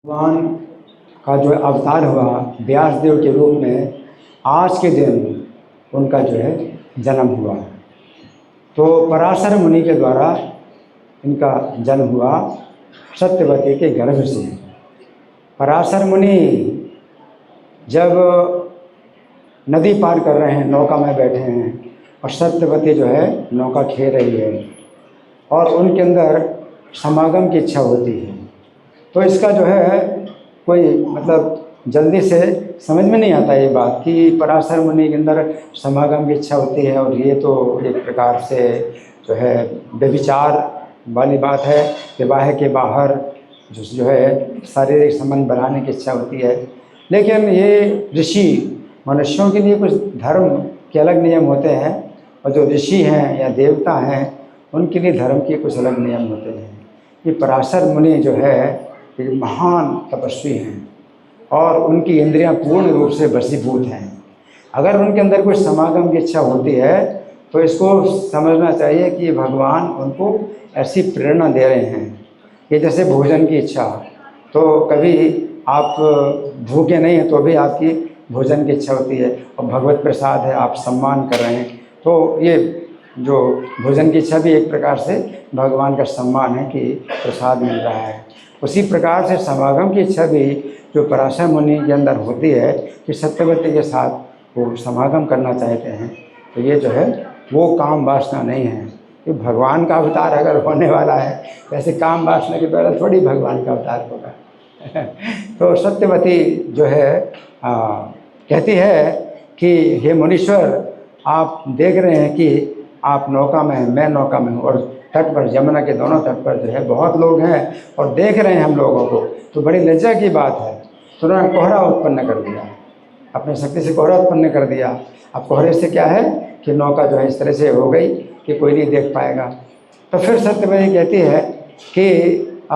भगवान का जो अवतार हुआ व्यास देव के रूप में, आज के दिन उनका जो है जन्म हुआ। तो पराशर मुनि के द्वारा इनका जन्म हुआ सत्यवती के गर्भ से। पराशर मुनि जब नदी पार कर रहे हैं, नौका में बैठे हैं और सत्यवती जो है नौका खेल रही है और उनके अंदर समागम की इच्छा होती है। तो इसका जो है कोई मतलब जल्दी से समझ में नहीं आता ये बात कि पराशर मुनि के अंदर समागम की इच्छा होती है और ये तो एक प्रकार से जो है व्यभिचार वाली बात है। विवाह के बाहर जो है शारीरिक संबंध बनाने की इच्छा होती है। लेकिन ये ऋषि मनुष्यों के लिए कुछ धर्म के अलग नियम होते हैं और जो ऋषि हैं या देवता हैं उनके लिए धर्म के कुछ अलग नियम होते हैं। ये पराशर मुनि जो है एक महान तपस्वी हैं और उनकी इंद्रियां पूर्ण रूप से वशीभूत हैं। अगर उनके अंदर कोई समागम की इच्छा होती है तो इसको समझना चाहिए कि भगवान उनको ऐसी प्रेरणा दे रहे हैं कि जैसे भोजन की इच्छा, तो कभी आप भूखे नहीं हैं तो भी आपकी भोजन की इच्छा होती है और भगवत प्रसाद है, आप सम्मान कर रहे हैं, तो ये जो भोजन की इच्छा भी एक प्रकार से भगवान का सम्मान है कि प्रसाद मिल रहा है। उसी प्रकार से समागम की इच्छा भी जो पराशर मुनि के अंदर होती है कि सत्यवती के साथ वो समागम करना चाहते हैं, तो ये जो है वो काम वासना नहीं है कि भगवान का अवतार अगर होने वाला है तो ऐसे काम वासना के द्वारा थोड़ी भगवान का अवतार होगा। तो सत्यवती जो है कहती है कि हे मुनीश्वर, आप देख रहे हैं कि आप नौका में हैं, मैं नौका में हूँ और तट पर, यमुना के दोनों तट पर जो है बहुत लोग हैं और देख रहे हैं हम लोगों को, तो बड़ी लज्जा की बात है। तो उन्होंने कोहरा उत्पन्न कर दिया, अपनी शक्ति से कोहरा उत्पन्न कर दिया। अब कोहरे से क्या है कि नौका जो है इस तरह से हो गई कि कोई नहीं देख पाएगा। तो फिर सत्यवती कहती है कि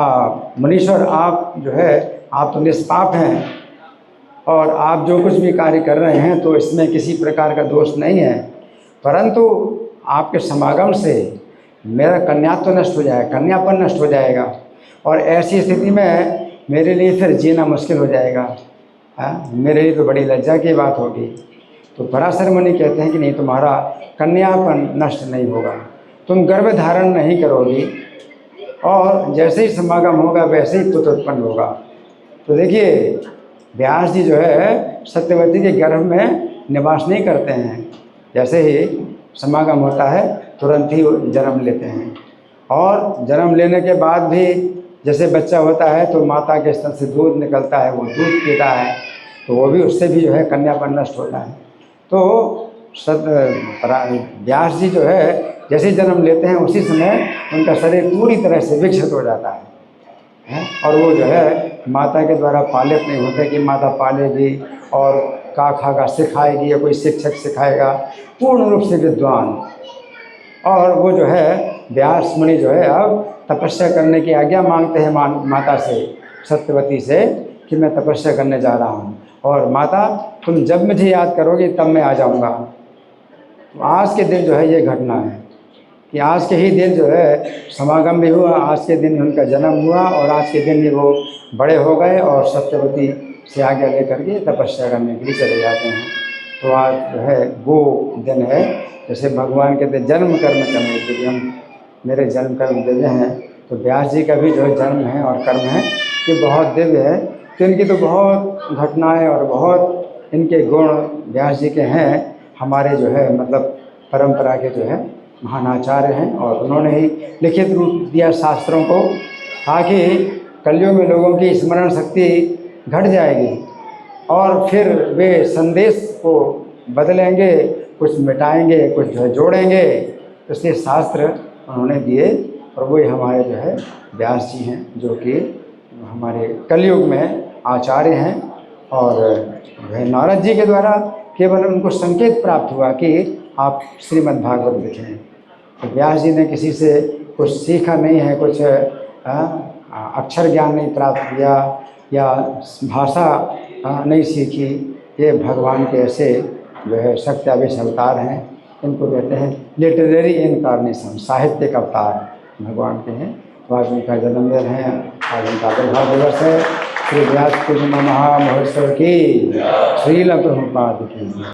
मुनीश्वर, आप जो है आप तो निष्पाप हैं और आप जो कुछ भी कार्य कर रहे हैं तो इसमें किसी प्रकार का दोष नहीं है, परंतु आपके समागम से मेरा कन्यात्व नष्ट हो जाएगा, कन्यापन नष्ट हो जाएगा और ऐसी स्थिति में मेरे लिए फिर जीना मुश्किल हो जाएगा। मेरे लिए तो बड़ी लज्जा की बात होगी। तो पराशर मुनि कहते हैं कि नहीं, तुम्हारा कन्यापन नष्ट नहीं होगा, तुम गर्भ धारण नहीं करोगी और जैसे ही समागम होगा वैसे ही पुत्र उत्पन्न होगा। तो देखिए, व्यास जी जो है सत्यवती के गर्भ में निवास नहीं करते हैं, जैसे ही समागम होता है तुरंत ही जन्म लेते हैं और जन्म लेने के बाद भी जैसे बच्चा होता है तो माता के स्तन से दूध निकलता है, वो दूध पीता है, तो वो भी उससे भी जो है कन्यापन नष्ट होता है। तो व्यास जी जो है जैसे जन्म लेते हैं उसी समय उनका शरीर पूरी तरह से विकसित हो जाता है और वो जो है माता के द्वारा पालित नहीं होते कि माता पालेगी और का खागा सिखाएगी या कोई शिक्षक सिखाएगा, पूर्ण रूप से विद्वान। और वो जो है व्यास मुनि जो है अब तपस्या करने की आज्ञा मांगते हैं माता से, सत्यवती से, कि मैं तपस्या करने जा रहा हूँ और माता तुम जब मुझे याद करोगे तब मैं आ जाऊँगा। तो आज के दिन जो है ये घटना है कि आज के ही दिन जो है समागम भी हुआ, आज के दिन उनका जन्म हुआ और आज के दिन ही वो बड़े हो गए और सत्यवती से आज्ञा लेकर के तपस्या करने के लिए चले जाते हैं। तो आज जो है वो दिन है, जैसे भगवान कहते जन्म कर्म करने के लिए, हम मेरे जन्म कर्म दिव्य हैं, तो व्यास जी का भी जो है जन्म है और कर्म है कि बहुत दिव्य है। तो इनकी तो बहुत घटनाएं और बहुत इनके गुण व्यास जी के हैं, हमारे जो है मतलब परंपरा के जो है महान आचार्य हैं और उन्होंने ही लिखित रूप दिया शास्त्रों को, ताकि कलयुग में लोगों की स्मरण शक्ति घट जाएगी और फिर वे संदेश को बदलेंगे, कुछ मिटाएंगे, कुछ जो है जोड़ेंगे। इसलिए शास्त्र उन्होंने दिए और वही हमारे जो है व्यास जी हैं, जो कि हमारे कलयुग में आचार्य हैं। और जो है नारद जी के द्वारा केवल उनको संकेत प्राप्त हुआ कि आप श्रीमद् भागवत लिखें। तो व्यास जी ने किसी से कुछ सीखा नहीं है, कुछ अक्षर ज्ञान नहीं प्राप्त किया या भाषा नहीं सीखी। ये भगवान के ऐसे जो है सत्यावेश अवतार हैं, इनको कहते हैं लिटरेरी इनकारनेशन, साहित्यिक अवतार भगवान के हैं। तो आज उनका जन्मदिन है, आज उनका आविर्भाव दिवस है। श्री व्यास पूर्णिमा महामहोत्सव की, श्रील प्रभुपाद की।